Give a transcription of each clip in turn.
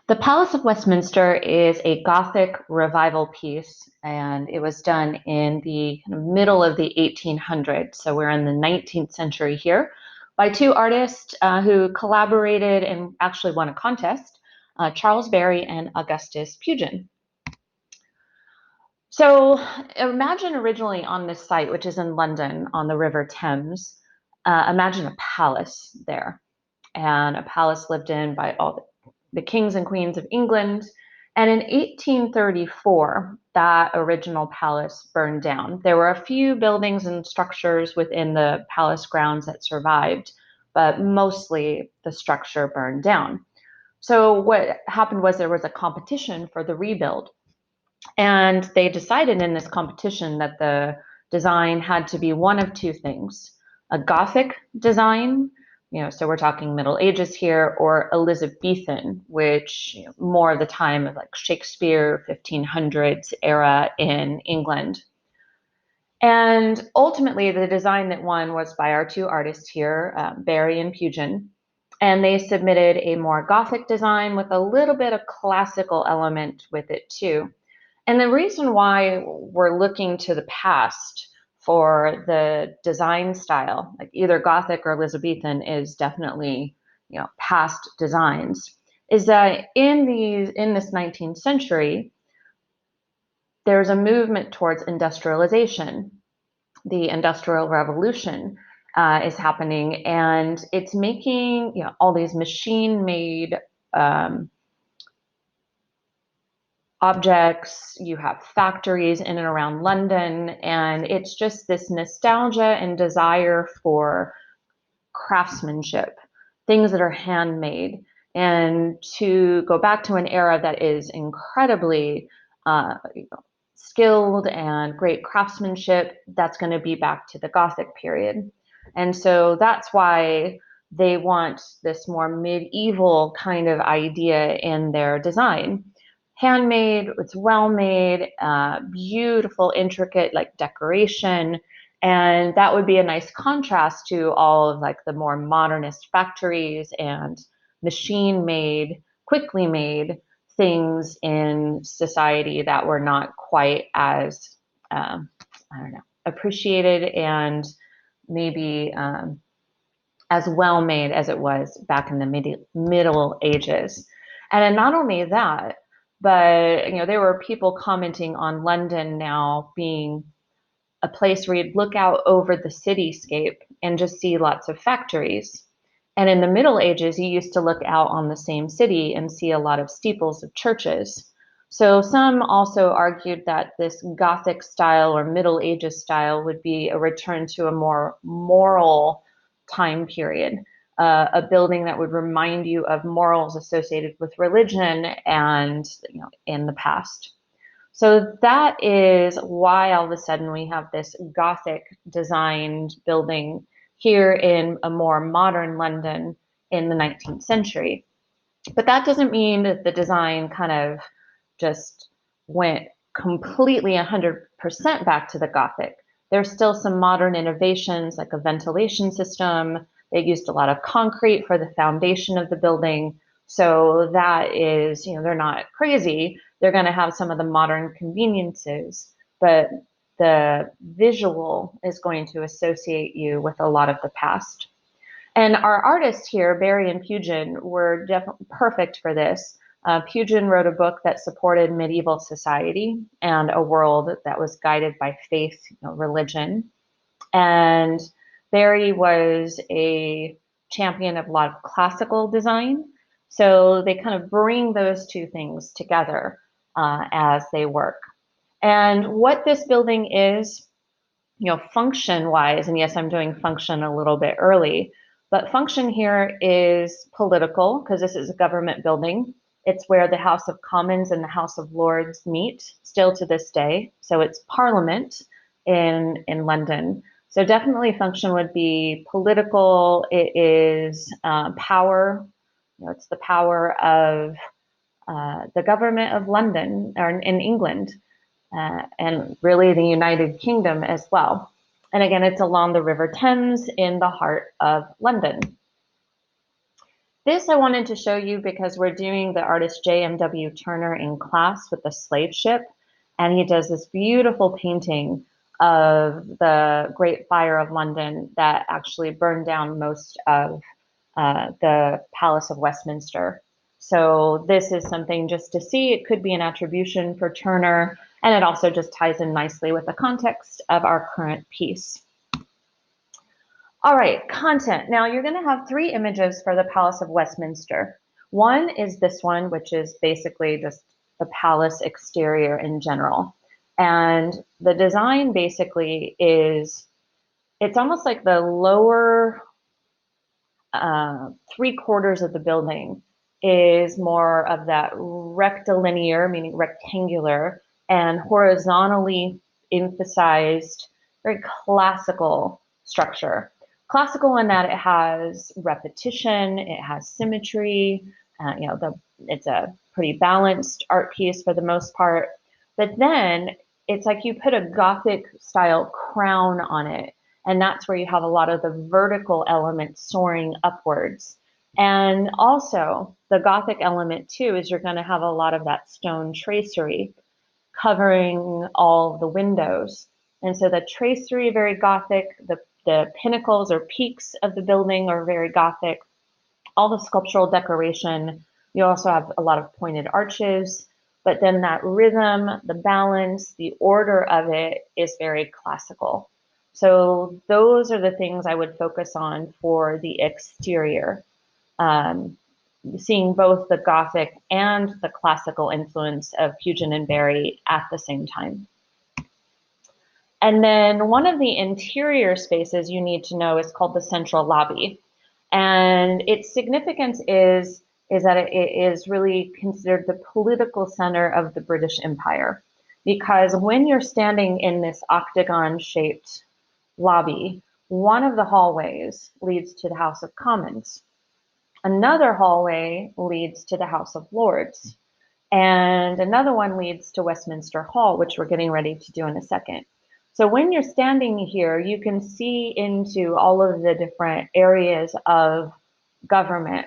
The Palace of Westminster is a Gothic revival piece, and it was done in the middle of the 1800s. So we're in the 19th century here, by two artists who collaborated and actually won a contest, Charles Barry and Augustus Pugin. So imagine originally on this site, which is in London on the River Thames, imagine a palace there, and a palace lived in by all the kings and queens of England. And in 1834, that original palace burned down. There were a few buildings and structures within the palace grounds that survived, but mostly the structure burned down. So what happened was there was a competition for the rebuild. And they decided in this competition that the design had to be one of two things: a Gothic design, so we're talking Middle Ages here, or Elizabethan, which more of the time of like Shakespeare, 1500s era in England. And ultimately, the design that won was by our two artists here, Barry and Pugin. And they submitted a more Gothic design with a little bit of classical element with it too. And the reason why we're looking to the past for the design style, like either Gothic or Elizabethan, is definitely, past designs, is that in this 19th century, there's a movement towards industrialization. The Industrial Revolution is happening, and it's making all these machine-made objects. You have factories in and around London, and it's just this nostalgia and desire for craftsmanship, things that are handmade, and to go back to an era that is incredibly skilled and great craftsmanship. That's going to be back to the Gothic period. And so that's why they want this more medieval kind of idea in their design. Handmade, it's well made, beautiful, intricate like decoration. And that would be a nice contrast to all of like the more modernist factories and machine made, quickly made things in society that were not quite as, appreciated and maybe as well made as it was back in the Middle Ages. And not only that, but there were people commenting on London now being a place where you'd look out over the cityscape and just see lots of factories. And in the Middle Ages, you used to look out on the same city and see a lot of steeples of churches. So some also argued that this Gothic style or Middle Ages style would be a return to a more moral time period, a building that would remind you of morals associated with religion and in the past. So that is why all of a sudden we have this Gothic designed building here in a more modern London in the 19th century. But that doesn't mean that the design kind of just went completely 100% back to the Gothic. There's still some modern innovations like a ventilation system. They used a lot of concrete for the foundation of the building. So that is, they're not crazy. They're going to have some of the modern conveniences, but the visual is going to associate you with a lot of the past. And our artists here, Barry and Pugin, were definitely perfect for this. Pugin wrote a book that supported medieval society and a world that was guided by faith, religion. And Barry was a champion of a lot of classical design. So they kind of bring those two things together as they work. And what this building is, function-wise, and yes, I'm doing function a little bit early, but function here is political because this is a government building. It's where the House of Commons and the House of Lords meet still to this day. So it's Parliament in London. So definitely function would be political. It is power. It's the power of the government of London or in England and really the United Kingdom as well. And again, it's along the River Thames in the heart of London. This I wanted to show you because we're doing the artist J.M.W. Turner in class with the slave ship, and he does this beautiful painting of the Great Fire of London that actually burned down most of the Palace of Westminster. So this is something just to see. It could be an attribution for Turner, and it also just ties in nicely with the context of our current piece. All right, content. Now you're going to have three images for the Palace of Westminster. One is this one, which is basically just the palace exterior in general. And the design basically is, it's almost like the lower 3/4 of the building is more of that rectilinear, meaning rectangular, and horizontally emphasized, very classical structure. Classical in that it has repetition, it has symmetry, it's a pretty balanced art piece for the most part. But then it's like you put a Gothic style crown on it, and that's where you have a lot of the vertical elements soaring upwards. And also the Gothic element too is you're going to have a lot of that stone tracery covering all the windows. And so the tracery, very Gothic, the pinnacles or peaks of the building are very Gothic. All the sculptural decoration, you also have a lot of pointed arches, but then that rhythm, the balance, the order of it is very classical. So those are the things I would focus on for the exterior. Seeing both the Gothic and the classical influence of Hugon and Barry at the same time. And then one of the interior spaces you need to know is called the central lobby. And its significance is that it is really considered the political center of the British Empire. Because when you're standing in this octagon-shaped lobby, one of the hallways leads to the House of Commons. Another hallway leads to the House of Lords. And another one leads to Westminster Hall, which we're getting ready to do in a second. So when you're standing here, you can see into all of the different areas of government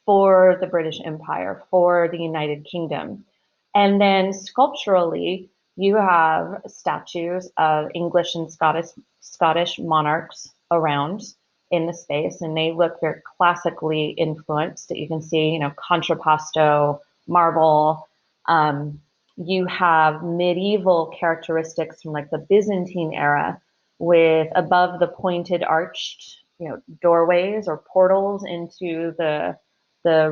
for the British Empire, for the United Kingdom. And then sculpturally, you have statues of English and Scottish monarchs around in the space, and they look very classically influenced. You can see, contrapposto, marble. You have medieval characteristics from like the Byzantine era with above the pointed arched, doorways or portals into the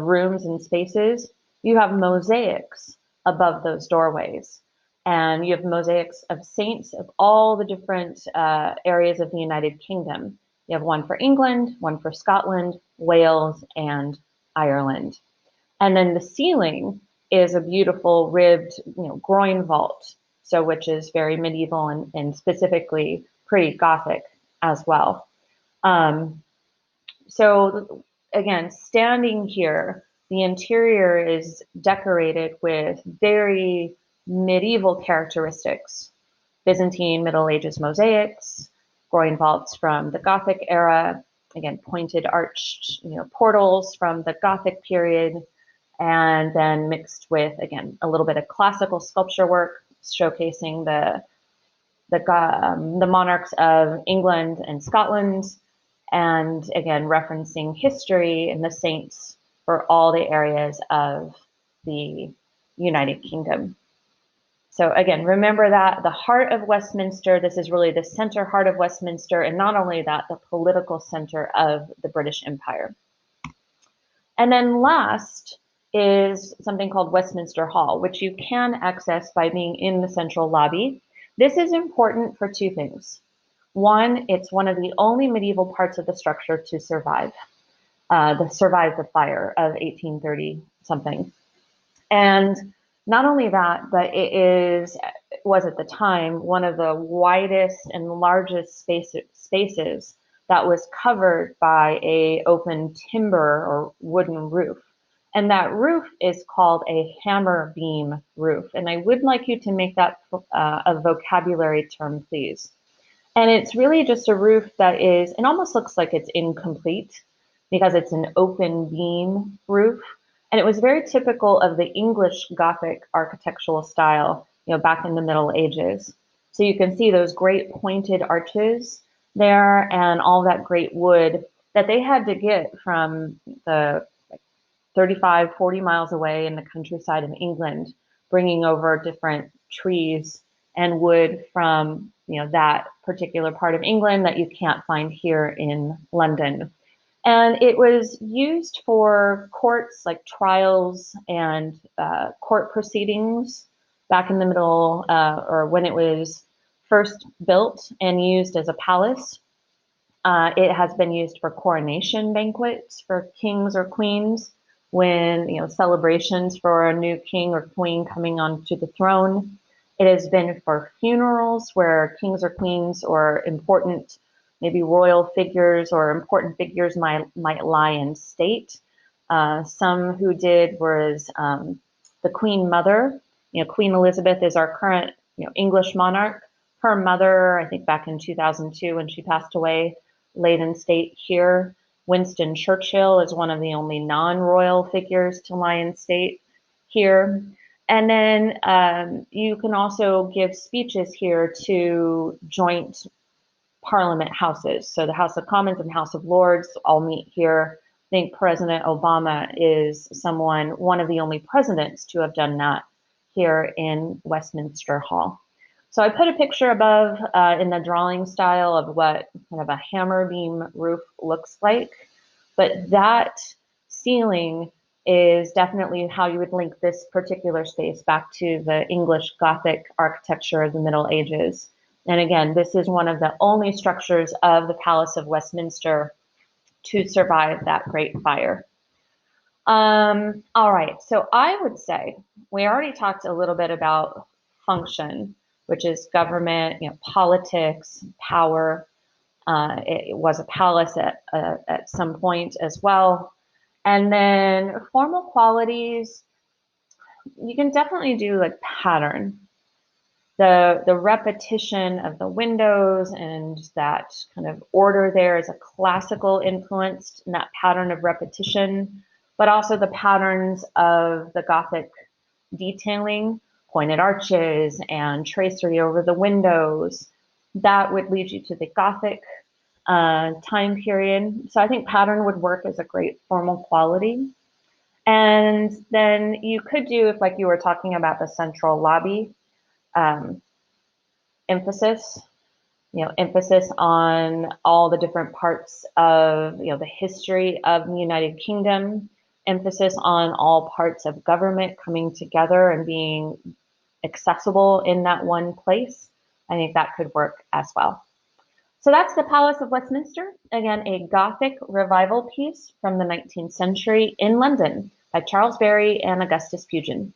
rooms and spaces. You have mosaics above those doorways. And you have mosaics of saints of all the different areas of the United Kingdom. You have one for England, one for Scotland, Wales, and Ireland. And then the ceiling is a beautiful ribbed, groin vault, so which is very medieval and specifically pretty Gothic as well. So again, standing here, the interior is decorated with very medieval characteristics. Byzantine Middle Ages mosaics, groin vaults from the Gothic era, again, pointed arched, portals from the Gothic period, and then mixed with, again, a little bit of classical sculpture work showcasing the monarchs of England and Scotland, and again, referencing history and the saints for all the areas of the United Kingdom. So again, remember that the heart of Westminster, this is really the center heart of Westminster, and not only that, the political center of the British Empire. And then last is something called Westminster Hall, which you can access by being in the central lobby. This is important for two things. One, it's one of the only medieval parts of the structure to survive the fire of 1830 something. And not only that, but it was at the time one of the widest and largest spaces that was covered by a open timber or wooden roof. And that roof is called a hammer beam roof. And I would like you to make that a vocabulary term, please. And it's really just a roof that it almost looks like it's incomplete. because it's an open beam roof. And it was very typical of the English Gothic architectural style, back in the Middle Ages. So you can see those great pointed arches there and all that great wood that they had to get from the 35, 40 miles away in the countryside of England, bringing over different trees and wood from that particular part of England that you can't find here in London. And it was used for courts, like trials and court proceedings back in the middle, or when it was first built and used as a palace. It has been used for coronation banquets for kings or queens, when celebrations for a new king or queen coming onto the throne. It has been for funerals where kings or queens or important, maybe royal figures or important figures might lie in state. Some who did was the Queen Mother. Queen Elizabeth is our current English monarch. Her mother, I think back in 2002 when she passed away, laid in state here. Winston Churchill is one of the only non-royal figures to lie in state here. And then you can also give speeches here to joint parliament houses. So the House of Commons and House of Lords all meet here. I think President Obama is one of the only presidents to have done that here in Westminster Hall. So I put a picture above in the drawing style of what kind of a hammer beam roof looks like. But that ceiling is definitely how you would link this particular space back to the English Gothic architecture of the Middle Ages. And again, this is one of the only structures of the Palace of Westminster to survive that great fire. All right, so I would say we already talked a little bit about function, which is government, politics, power. It was a palace at some point as well. And then formal qualities, you can definitely do like pattern. The repetition of the windows and that kind of order there is a classical influence in that pattern of repetition, but also the patterns of the Gothic detailing, pointed arches and tracery over the windows. That would lead you to the Gothic time period. So I think pattern would work as a great formal quality. And then you could do, if like you were talking about the central lobby, um, emphasis, emphasis on all the different parts of, the history of the United Kingdom, emphasis on all parts of government coming together and being accessible in that one place. I think that could work as well. So that's the Palace of Westminster, again, a Gothic revival piece from the 19th century in London by Charles Barry and Augustus Pugin.